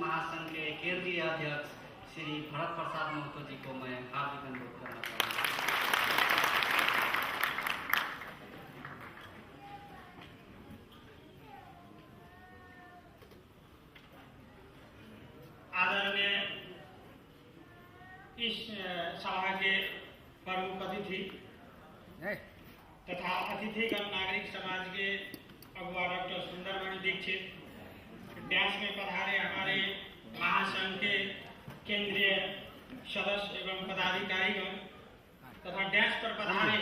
महासंघ के केंद्रीय अध्यक्ष श्री भरत प्रसाद महतो जी को मैं हार्दिक अनुरोध करना चाहूँगा। आदरणीय इस सभा के प्रमुख अतिथि तथा अतिथिगण नागरिक समाज के अगुवा डॉक्टर सुंदरमणि दीक्षित, डैश में पधारे हमारे महासंघ के केंद्रीय सदस्य एवं पदाधिकारीगण तथा डैश पर पधारे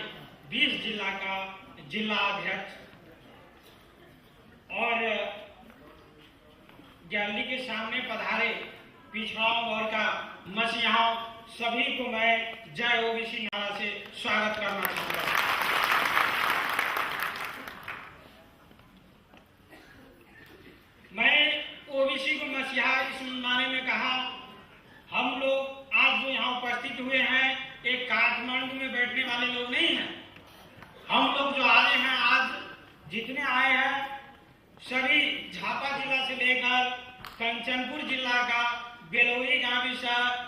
20 जिला का जिला अध्यक्ष और गैलरी के सामने पधारे पिछड़ा वर्ग का मसीहाओं, सभी को मैं जय ओबीसी नारा से स्वागत करना चाहूँगा। मैं ओबीसी को मसीहा इस माने में कहा, हम लोग आज जो यहाँ उपस्थित हुए हैं एक काठमांडू में बैठने वाले लोग नहीं हैं। हम लोग जो आए हैं, आज जितने आए हैं सभी झापा जिला से लेकर कंचनपुर जिला का बेलोई गांव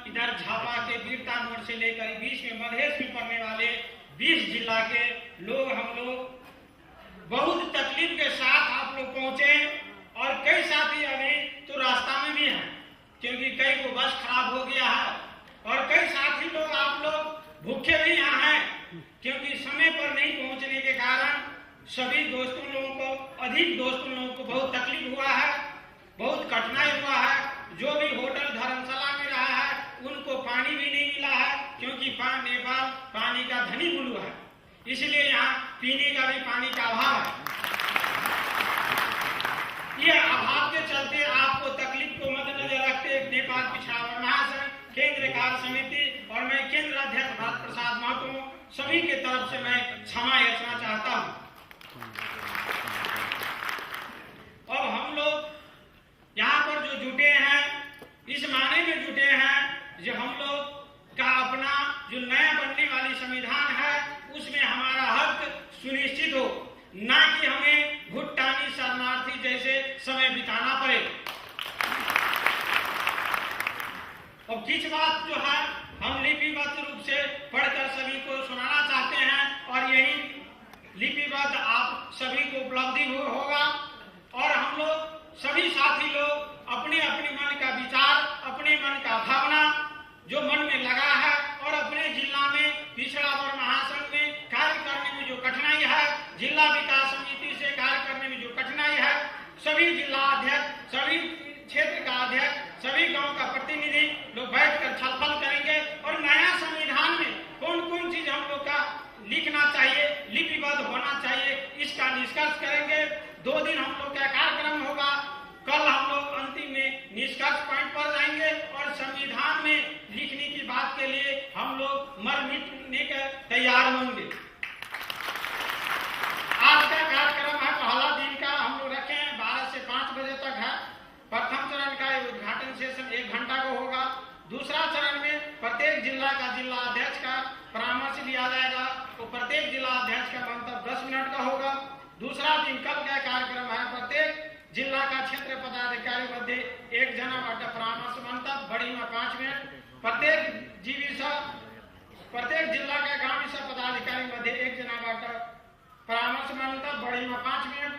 इधर झापा के वीरता मोड़ से लेकर बीच में मधेश में पड़ने वाले 20 जिला के लोग, हम लोग बहुत तकलीफ के साथ आप लोग पहुंचे और कई साथी अभी तो रास्ता में भी हैं क्योंकि कई को बस खराब हो गया है और कई साथी लोग आप लोग भूखे भी यहाँ हैं क्योंकि समय पर नहीं पहुंचने के कारण सभी दोस्तों लोगों को, अधिक दोस्तों लोगों को बहुत तकलीफ हुआ है, बहुत कठिनाई हुआ है। जो भी होटल धर्मशाला में रहा है उनको पानी भी नहीं मिला है क्योंकि नेपाल पानी का धनी मुल्क है, इसलिए यहाँ पीने का भी पानी का अभाव है। ये अभाव के चलते आपको तकलीफ को मद्देनजर रखते नेपाल पिछड़ा वर्ग महासंघ केंद्र कार्य समिति और मैं केंद्र अध्यक्ष भरत प्रसाद महतो सभी के तरफ से मैं क्षमा याचना चाहता हूँ। और हम लोग यहाँ पर जो जुटे हैं इस माने में जुटे हैं जो हम लोग का अपना जो नया बनने वाली संविधान है उसमें हमारा हक सुनिश्चित हो, ना कि हमें भुट्टानी शरणार्थी जैसे समय बिताना पड़े। और कुछ बात जो है हम लिपिबद्ध रूप से पढ़कर सभी को सुनाना चाहते हैं और यही लिपिबद्ध आप सभी को उपलब्धि होगा और हम लोग सभी साथी लोग अपने अपने मन का विचार, अपने मन का भावना जो मन में लगा है और अपने जिला में पिछड़ा वर्ग महासंघ में कार्य करने में जो कठिनाई है, जिला विकास समिति से कार्य करने में जो कठिनाई है, सभी जिला अध्यक्ष, सभी क्षेत्र का अध्यक्ष, सभी गांव का प्रतिनिधि लोग बैठकर छलफल करेंगे और नया संविधान में कौन कौन चीज हम लोग का लिखना चाहिए, लिपिबद्ध होना चाहिए, इसका निष्कर्ष करेंगे। 2 दिन हम लोग का कार्यक्रम होगा। कल हम लोग अंतिम में निष्कर्ष पॉइंट पर जाएंगे और संविधान में लिखने की बात के लिए हम लोग मर मिटने के तैयार होंगे। आज का कार्यक्रम है, पहला दिन का हम लोग रखे हैं 12 से 5 बजे तक है। प्रथम चरण का उद्घाटन सेशन 1 घंटा को होगा। दूसरा चरण में प्रत्येक जिला का जिला अध्यक्ष का परामर्श लिया जाएगा, तो प्रत्येक जिला अध्यक्ष का मंतव्य 10 मिनट का होगा। दूसरा दिन कल का कार्यक्रम है, प्रत्येक जिला का क्षेत्र पदाधिकारी मध्य 1 जना बाटा परामर्श मंतव्य, बड़ी में 5 मिनट। प्रत्येक जिला का गांव पदाधिकारी मध्य 1 जना बाटा परामर्श मंतव्य, बड़ी में 5 मिनट।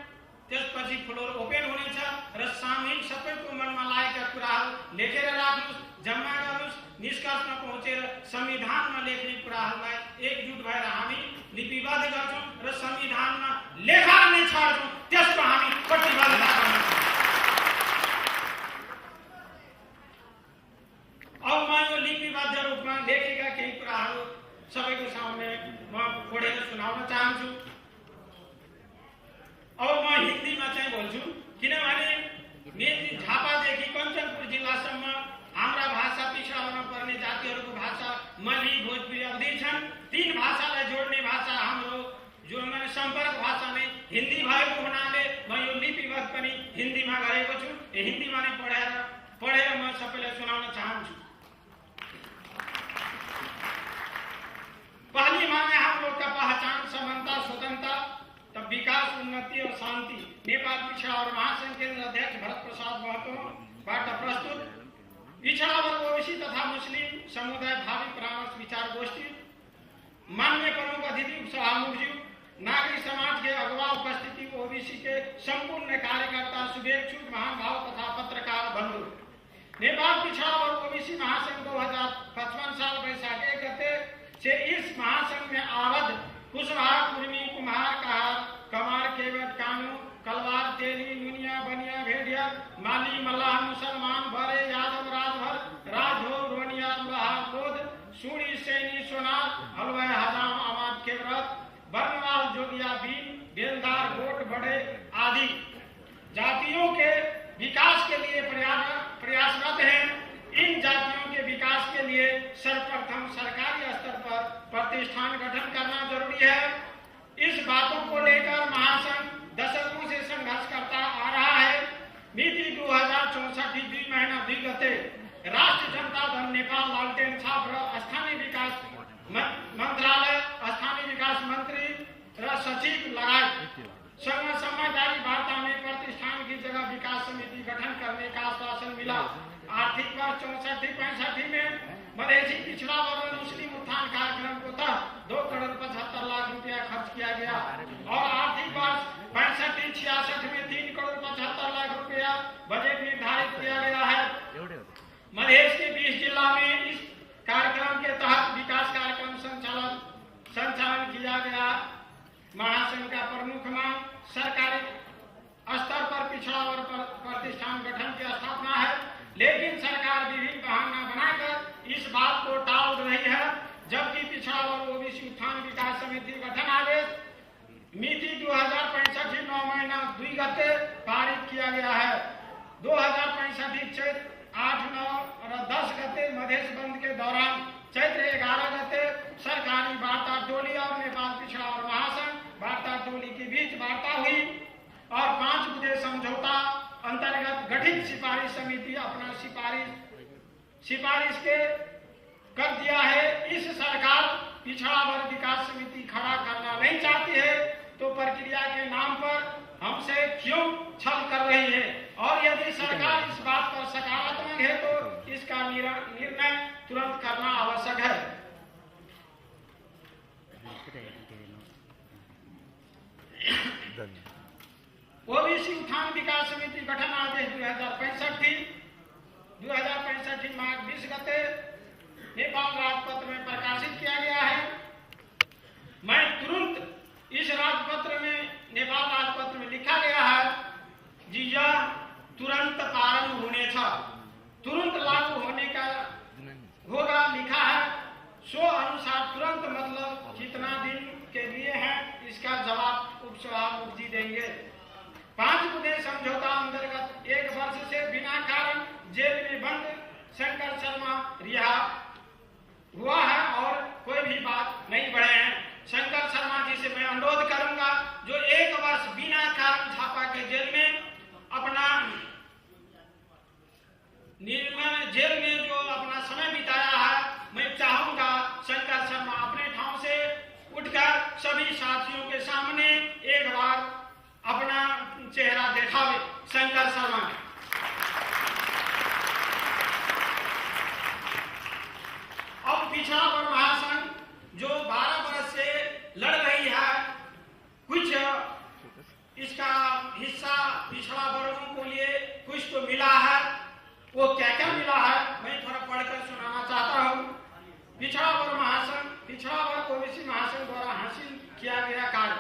त्यसपछि फ्लोर ओपन होने छ र सामूहिक सबैको मनमा लागेका कुराहरू लेखेर राख्नुस्, जम्मा गर्नुस्, निष्कर्षमा पहुँचेर संविधानमा लेख्ने कुराहरूलाई एकजुट भएर हामी लिपिबद्ध गर्छौं र संविधानमा लेखा नै छाड्छौं, त्यसको हामी प्रतिबद्धता गर्छौं। अब म यो लिपिबद्ध रूपमा लेखेका केही कुराहरू सबैको सामने म पढेर सुनाउन चाहन्छु। अब म हिन्दीमा चाहिँ बोल्छु किनभने मेची झापादेखि कञ्चनपुर जिल्लासम्म हाम्रा भाषा पिछड़ा हुन पर्ने जातिहरूको भाषा मली, भोजपुरी अवधि छन्। 3 भाषालाई जोड्ने भाषा हाम्रो जो माने सम्पर्क भाषा नै हिन्दी भएको हुनाले म यो लिपिबद्ध पनि हिन्दीमा गरेको छु। हिन्दीमा नै पढेर म सबैलाई सुनाउन चाहन्छु। पहली मांग है हम लोग का पहचान, समानता, स्वतंत्रता, तब विकास, उन्नति और शांति। नेपाल पिछड़ा और महासंघ केंद्र अध्यक्ष भरत प्रसाद महतो बाटा प्रस्तुत पिछड़ा वर्ग ओबीसी तथा मुस्लिम समुदाय भावी परामर्श विचार गोष्ठी, माननीय प्रमुख अतिथि सभामुख जी, नागरिक समाज के अगवा उपस्थिति, ओबीसी के संपूर्ण कार्यकर्ता, शुभेच्छुक, महानुभाव तथा पत्रकार बंधु, नेपाल पिछड़ा वर्ग ओबीसी महासंघ 2055 साल वैशाख 1 गते से इस महासंघ में आबद्ध कुशवाहा, कुर्मी, कुम्हार, कहार, कमार, केवट, कानू, कलवार, तेली, नुनिया, बनिया, भेड़िया, माली, मल्लाह, मुसलमान, भरे, यादव, राजभर, राजभोग, रोनिया, लोहार, लोध, सूड़ी, सैनी, सोनार, हलवाई, हजाम, आमाद, केवरत, बर्नवाल, जोगिया, बीन, बेलदार, गोट, बड़े आदि जातियों के विकास के लिए प्रयासरत हैं। इन जातियों के विकास के लिए सर्वप्रथम सरकारी स्तर पर प्रतिष्ठान गठन करना जरूरी है। इस बातों को लेकर महासंघ दशकों से संघर्ष करता आ रहा है। मिति 2064 2 महीना गते राष्ट्रीय जनता दल नेपाल लालटेन छाप स्थानीय विकास मंत्रालय, स्थानीय विकास मंत्री र सचिव लगायत संग समझदारी वार्ता में प्रतिष्ठान की जगह विकास समिति गठन करने का आश्वासन मिला। आर्थिक वर्ष 64-65 में मधेसी पिछड़ा वर्ग मुस्लिम उत्थान कार्यक्रम को तहत 2 करोड़ 75 लाख रुपया खर्च किया गया और आर्थिक वर्ष 65-66 में 3 करोड़ 75 लाख रुपया बजट निर्धारित किया गया है। मधेश के 20 जिला में इस कार्यक्रम के तहत विकास कार्यक्रम संचालन किया गया। महासंघ का प्रमुख मांग सरकारी स्तर पर पिछड़ा वर्ग प्रतिष्ठान गठन की स्थापना है, लेकिन सरकार विभिन्न बहाना बनाकर इस बात को टाल रही है। जबकि पिछड़ा वर्ग ओबीसी उत्थान विकास समिति गठन आदेश मिति 2065 9 महीना 2 गते पारित किया गया है। 2065 चैत्र 8, 9 और 10 गते मधेश बंद के दौरान चैत्र 11 गते सरकारी वार्ता टोली और नेपाल पिछड़ा और महासंघ वार्ता टोली के बीच वार्ता हुई और 5 बुधे समझौता अंतर्गत गठित सिफारिश समिति अपना सिफारिश के कर दिया है। इस सरकार पिछड़ा वर्ग विकास समिति खड़ा करना नहीं चाहती है तो प्रक्रिया के नाम पर हमसे क्यों छल कर रही है, और यदि सरकार इस बात पर सकारात्मक है तो इसका निर्णय तुरंत करना आवश्यक है। ओबीसी उत्थान विकास समिति गठन आदेश 2065 मार्च 20 गते नेपाल राजपत्र में प्रकाशित किया गया है। मैं तुरंत इस राजपत्र में नेपाल राजपत्र में लिखा गया है जी यह तुरंत प्रारंभ होने था, तुरंत लागू होने का होगा लिखा है। सो अनुसार तुरंत मतलब कितना दिन के लिए है इसका जवाब उपसभामुख जी देंगे। 5 बुधे समझौता अंतर्गत 1 वर्ष से बिना कारण जेल में बंद शंकर शर्मा रिहा हुआ है और कोई भी बात नहीं बढ़े हैं। शंकर शर्मा जी से मैं अनुरोध करूंगा जो 1 वर्ष बिना कारण झापा के जेल में अपना जेल में जो अपना समय बिताया है, मैं चाहूंगा शंकर शर्मा अपने ठाव से उठकर सभी साथियों के सामने एक बार अपना चेहरा दिखावे। शंकर शर्मा अब पिछड़ा वर्ग महासंघ जो 12 वर्ष से लड़ रही है, कुछ इसका हिस्सा पिछड़ा वर्गों को लिए कुछ तो मिला है। वो क्या क्या मिला है मैं थोड़ा पढ़कर सुनाना चाहता हूँ। पिछड़ा वर्ग ओबीसी महासंघ द्वारा हासिल किया गया कार्य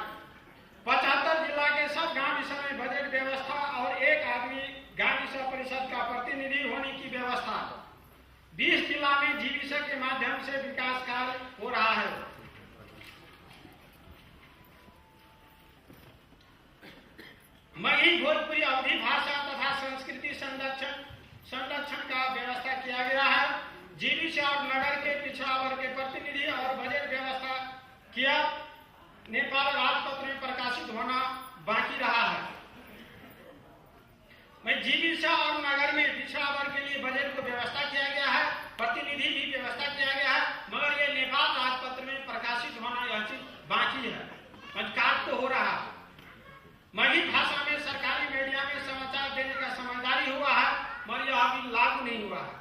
75 जिला के सब गांव में बजट व्यवस्था और 1 आदमी गांव परिषद का प्रतिनिधि होने की व्यवस्था। 20 जिला में जीविका के माध्यम से विकास कार्य हो रहा है। मही भोजपुरी अवधि भाषा तथा संस्कृति संरक्षण का व्यवस्था किया गया है। जीविका और नगर के पिछड़ा वर्ग के प्रतिनिधि और बजट व्यवस्था किया। नेपाल राजपत्र में प्रकाशित होना बाकी रहा है। मैं जीविका और नगर में पिछड़ा वर्ग के लिए बजट को व्यवस्था किया गया है, प्रतिनिधि भी व्यवस्था किया गया है, मगर ये नेपाल राजपत्र में प्रकाशित होना यह चीज बाकी है। कार्य तो हो रहा है। मही भाषा में सरकारी मीडिया में समाचार देने का समझदारी हुआ है, मगर यह अभी लागू नहीं हुआ है।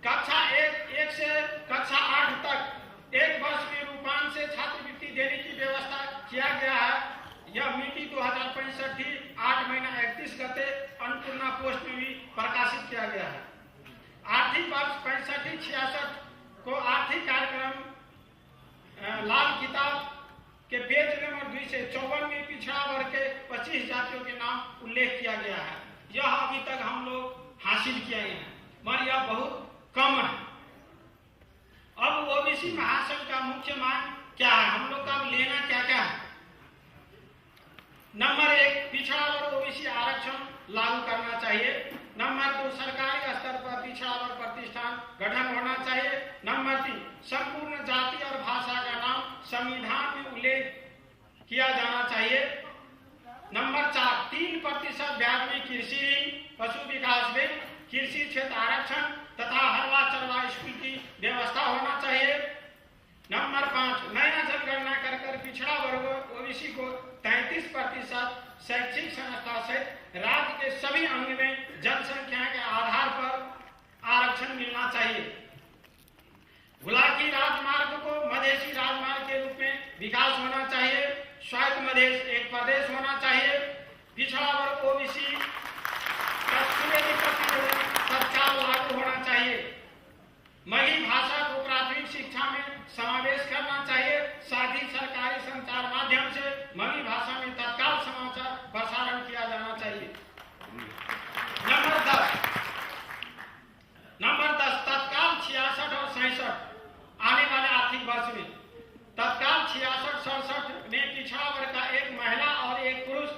कक्षा 1 से कक्षा 8 तक 1 वर्ष में रूपांतर से छात्रवृत्ति देने की व्यवस्था किया गया है। यह मिति 2065 थी। 8 महीना 31 गते अन्नपूर्णा पोस्ट में भी प्रकाशित किया गया है। आर्थिक वर्ष 65-66 को आर्थिक कार्यक्रम लाल किताब के पेज नंबर 2 से 54 में पिछड़ा वर्ग के 25 जातियों के नाम उल्लेख किया गया है। यह अभी तक हम लोग हासिल किए हैं, मगर यह बहुत कम है। अब ओबीसी महासंघ का मुख्य मांग क्या है, हम लोग का अब लेना क्या क्या है? नंबर 1, पिछड़ा वर्ग ओबीसी आरक्षण लागू करना चाहिए। नंबर 2, सरकारी स्तर पर पिछड़ा वर्ग प्रतिष्ठान गठन होना चाहिए। नंबर 3, संपूर्ण जाति और भाषा का नाम संविधान में उल्लेख किया जाना चाहिए। नंबर 4, 3% ब्याज में कृषि ऋण, पशु विकास बैंक, कृषि क्षेत्र आरक्षण तथा हरवा चरवा स्कूल की व्यवस्था होना चाहिए। नंबर 5, नया जनगणना कर पिछड़ा वर्ग ओबीसी को 33% शैक्षिक संस्था से राज्य के सभी अंग में जनसंख्या के आधार पर आरक्षण मिलना चाहिए। बुलाकी राजमार्ग को मधेसी राजमार्ग के रूप में विकास होना चाहिए। स्वायत्त मधेश एक प्रदेश होना चाहिए। पिछड़ा वर्ग ओबीसी का तत्काल लागू होना चाहिए। मगही भाषा को प्राथमिक शिक्षा में समावेश करना चाहिए। साथ ही सरकारी संचार माध्यम से मगही भाषा में तत्काल समाचार प्रसारण किया जाना चाहिए। नंबर 10, तत्काल 66 और 67 आने वाले आर्थिक वर्ष में तत्काल 66-67 में पिछड़ा वर्ग का एक महिला और एक पुरुष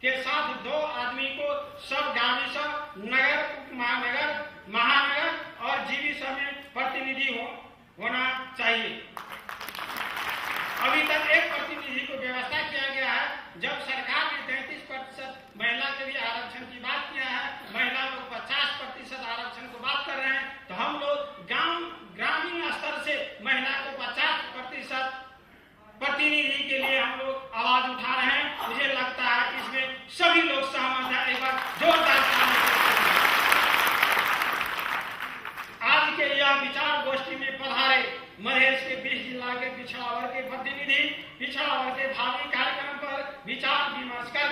के साथ 2 आदमी को सब गाविसा, नगर, उप महानगर, महानगर और जीविका में प्रतिनिधि होना चाहिए। अभी तक एक प्रतिनिधि को व्यवस्था किया गया है। जब सरकार ने 33% महिला के लिए आरक्षण की बात किया है, महिला लोग 50% आरक्षण को बात कर रहे हैं, तो हम लोग ग्रामीण स्तर से महिला को 50% प्रतिनिधि के लिए हम लोग आवाज उठा रहे हैं। मुझे लगता है इसमें सभी लोग सहमत हैं। एक बार जोरदार आज के यह विचार गोष्ठी में पधारे मधेश के 20 जिला के पिछड़ा वर्ग के प्रतिनिधि पिछड़ा वर्ग के भावी कार्यक्रम पर विचार विमर्श कर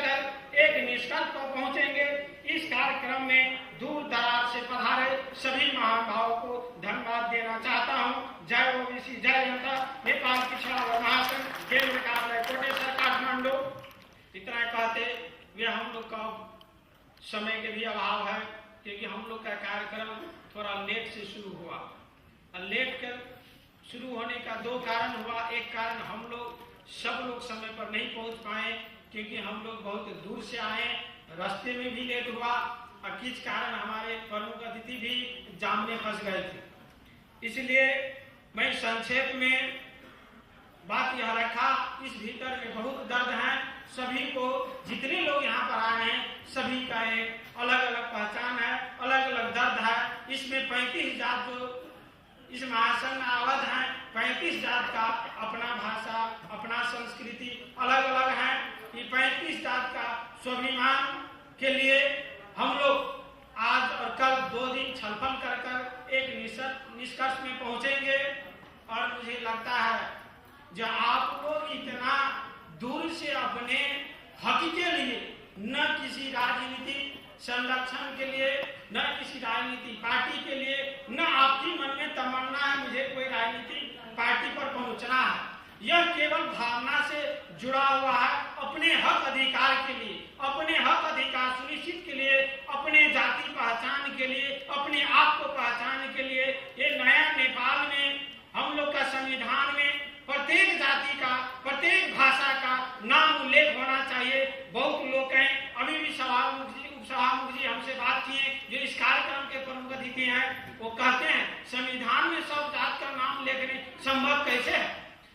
एक निष्कर्ष पर पहुंचेंगे। इस कार्यक्रम में दूर दराज से पधारे सभी महानुभावों को धन्यवाद देना चाहता हूं। जय ओबीसी, जय जनता। नेपाल पिछड़ा वर्ग महासंघ, केंद्र कार्यालय कोटेश्वर, काठमांडू। इतना कहते हुए हम लोग का समय के भी अभाव है, क्योंकि हम लोग का कार्यक्रम थोड़ा लेट से शुरू हुआ। लेट कर शुरू होने का 2 कारण हुआ। एक कारण हम लोग सब लोग समय पर नहीं पहुंच पाए, क्योंकि हम लोग बहुत दूर से आए, रास्ते में भी लेट हुआ और किस कारण हमारे प्रमुख अतिथि भी जाम में फंस गए थे। इसलिए मैं संक्षेप में बात यह रखा। इस भीतर में बहुत दर्द है। सभी को, जितने लोग यहाँ पर आए हैं, सभी का एक अलग अलग पहचान है, अलग अलग दर्द है। इसमें 35 जात जो इस महासंघ में आवाज है, 35 जात का अपना भाषा, अपना संस्कृति अलग अलग है। ये 35 जात का स्वाभिमान के लिए हम लोग आज और कल 2 दिन छलफल कर एक निष्कर्ष में पहुंचेंगे। और मुझे लगता है जो आप लोग इतना दूर से अपने हक के लिए, न किसी राजनीति संरक्षण के लिए, न किसी राजनीतिक पार्टी के लिए, न आपकी मन में तमन्ना है मुझे कोई राजनीतिक पार्टी पर पहुंचना है, यह केवल भावना से जुड़ा हुआ है। अपने हक अधिकार के लिए, अपने हक अधिकार सुनिश्चित के लिए, अपने जाति पहचान के लिए, अपने आप को पहचान के लिए ये नया नेपाल में हम लोग का संविधान में प्रत्येक जाति का, प्रत्येक भाषा का नाम उल्लेख होना चाहिए। बहुत लोग हैं, अभी भी उपसभामुख जी हमसे बात किए, जो इस कार्यक्रम के प्रमुख अतिथि हैं, वो कहते हैं संविधान में सब जात का नाम लिखने संभव कैसे है।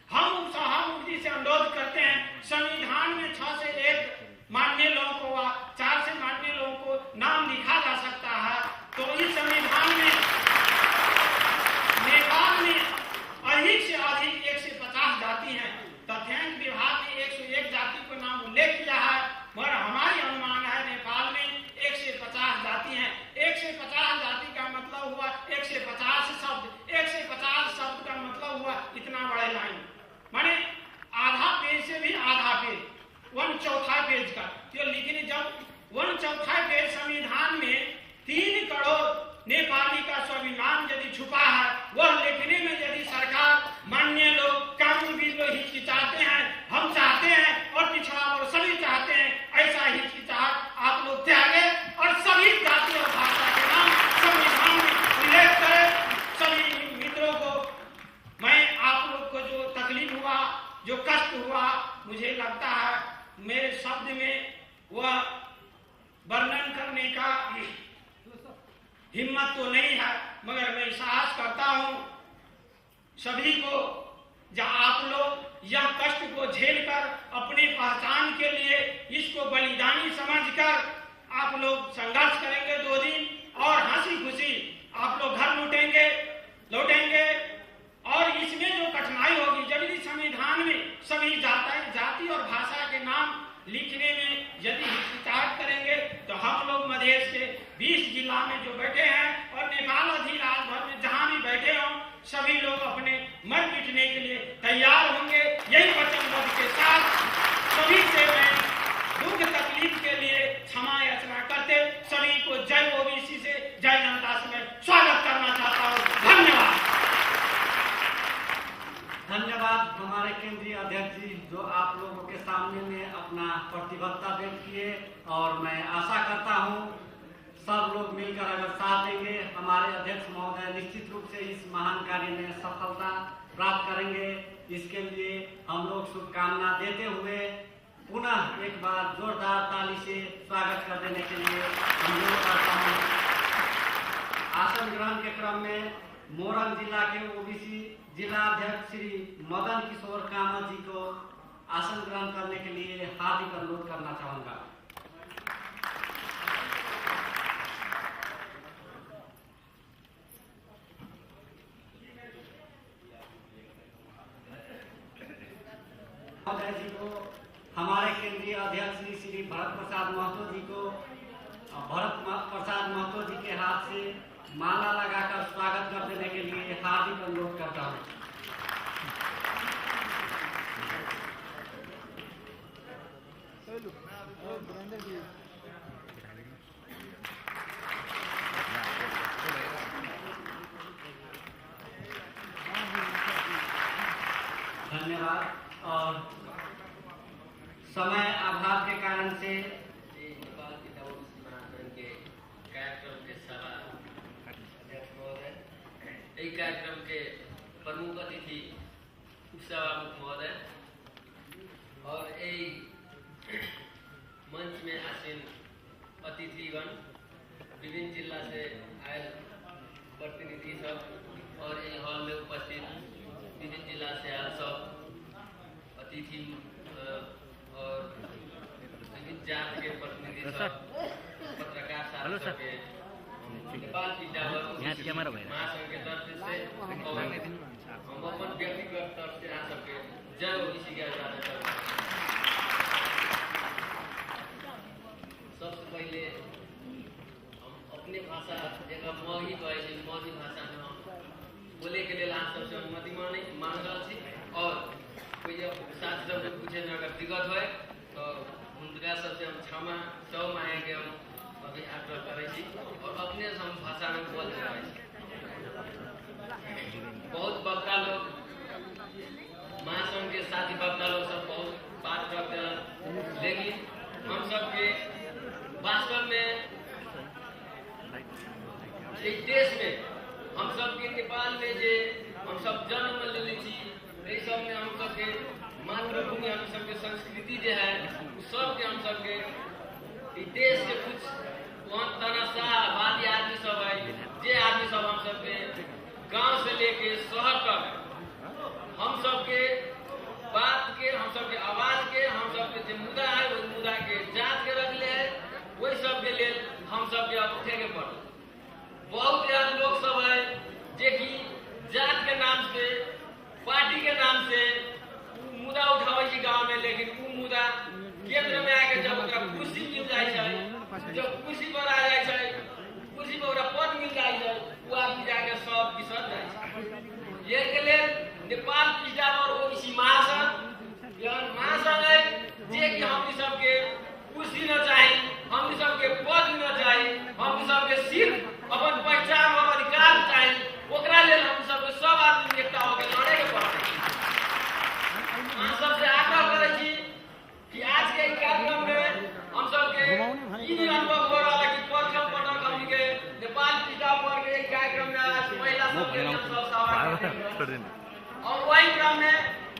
हम उपसभामुख जी से अनुरोध करते हैं, संविधान में 6 से 1 माननीय लोगों को, 4 से माननीय लोगों को नाम लिखा जा सकता है। तो इस संविधान में नेपाल में अधिक से अधिक 1 से 50 जाति हैं। तथ्यांक विभाग ने 101 जाति को नाम उल्लेख किया है, मगर हमारी अनुमान है नेपाल में 1 से 50 जाति हैं। 1 से 50 जाति का मतलब हुआ 1 से 50 हिम्मत तो नहीं है, मगर मैं साहस करता हूं सभी को, जब आप लोग यह कष्ट को झेलकर अपनी पहचान के लिए इसको बलिदानी समझकर आप लोग संघर्ष करेंगे 2 दिन और हंसी खुशी आप लोग घर लौटेंगे। और इसमें जो कठिनाई होगी, जब इस संविधान में सभी जाति और भाषा के नाम लिखने में यदि हिचकिचाहट करेंगे तो हम लोग मध्य के 20 जिला में जो बैठे हैं और नेपाल अधिराज भर में जहां भी बैठे हों, सभी लोग अपने मर मिटने के लिए तैयार होंगे। यही वचनबद्ध के साथ सभी से मैं दुख तकलीफ के लिए क्षमा याचना करते सभी को जय ओबीसी से जय जनता से मैं स्वागत करना चाहता हूँ। धन्यवाद। धन्यवाद हमारे केंद्रीय अध्यक्ष जी, जो आप लोगों के सामने में अपना प्रतिबद्धता व्यक्त किए, और मैं आशा करता हूं सब लोग मिलकर अगर साथ देंगे, हमारे अध्यक्ष महोदय निश्चित रूप से इस महान कार्य में सफलता प्राप्त करेंगे। इसके लिए हम लोग शुभकामना देते हुए पुनः एक बार जोरदार ताली से स्वागत कर देने के लिए अनुरोध करता हूँ। आसन ग्रहण के क्रम में मोरंग जिला के ओबीसी जिला अध्यक्ष श्री मदन किशोर कामत जी को आसन ग्रहण करने के लिए हार्दिक अनुरोध करना चाहूंगा। महोदय जी को, हमारे केंद्रीय अध्यक्ष श्री भरत प्रसाद महतो जी को, भरत प्रसाद महतो जी के हाथ से माला लगाकर स्वागत कर देने के लिए हार्दिक अनुरोध करता हूँ। धन्यवाद। और समय अभाव के कारण से कार्यक्रम के प्रमुख अतिथि उपसभामुख महोदय और मंच में आसीन अतिथिगण, विभिन्न जिला से आए प्रतिनिधि सब और हॉल में उपस्थित विभिन्न जिला से आए सब अतिथि और विभिन्न जात के प्रतिनिधि सब, पत्रकार साथी सबके नेपाल महासंघ के तरफ से और हम अपन व्यक्तिगत तरफ से आ सके जय ओबीसी के सबसे पहले हम अपने भाषा जगह मही कहे मधी भाषा में हम बोले के लिए आप सबसे अनुमति मांग रहा छी। और कोई साथी सब पूछे में अगर दिक्कत हो तो उनका सबसे हम क्षमा मांगेंगे। हम अभी आग्रह करे छी और अपने हम भाषा में बोल रहे हैं। बहुत वक्ता लोग, महासंघ के साथी वक्ता लोग सब बहुत बात करते हैं, लेकिन हम सब के वास्तव में इस देश में हम सब के नेपाल में जे हम सब जन्म ले छी, सब में हम सब के मातृभूमि, हम सब के संस्कृति जो है सब के हम सब के देश के कुछ तनाशाहवादी आदमी सब है, जे आदमी सब हम सब के गांव से लेके शहर तक हम सब के बात के, हम सब के आवाज के, हम सब के जो मुद्दा है वो मुद्दा के जांच के रख ले है, वही सब के लिए हम सब के अब उठे के पड़। बहुत ऐसे लोग सब है जे कि जात के नाम से, पार्टी के नाम से मुद्दा उठावे छी गांव में, लेकिन वो मुद्दा केंद्र में आके जब कुर्सी मिल जाए है, जब कुर्सी पर आ जाए, कुर्सी पर पद मिल जाए, वो आदमी जाके सब बिसर जाए। ये के लिए नेपाल पिछड़ा और ओबीसी महासंघ है जे कि हम सब के कुर्सी न चाहे, हम सब के पद न चाहे, हम सब के सिर्फ अपन पहचान और अधिकार चाहे, ओकरा लेल हम सब के सब आदमी एकता होकर लड़े के पड़ते। हम सब से आग्रह करे छी कि आज के कार्यक्रम में हम सब के ई अनुभव हो रहा है कि प्रथम पटक हमनी के नेपाल पिछड़ा पर के कार्यक्रम में आज महिला सब के सब सहभागी और वही क्रम में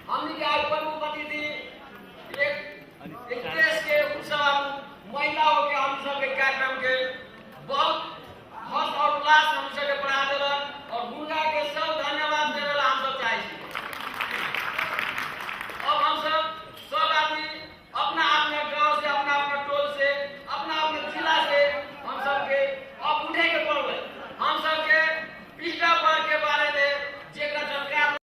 हमनी के आज प्रमुख अतिथि एक देश के उत्सव महिलाओं के हम सब के कार्यक्रम के बहुत हर्ष और उल्लास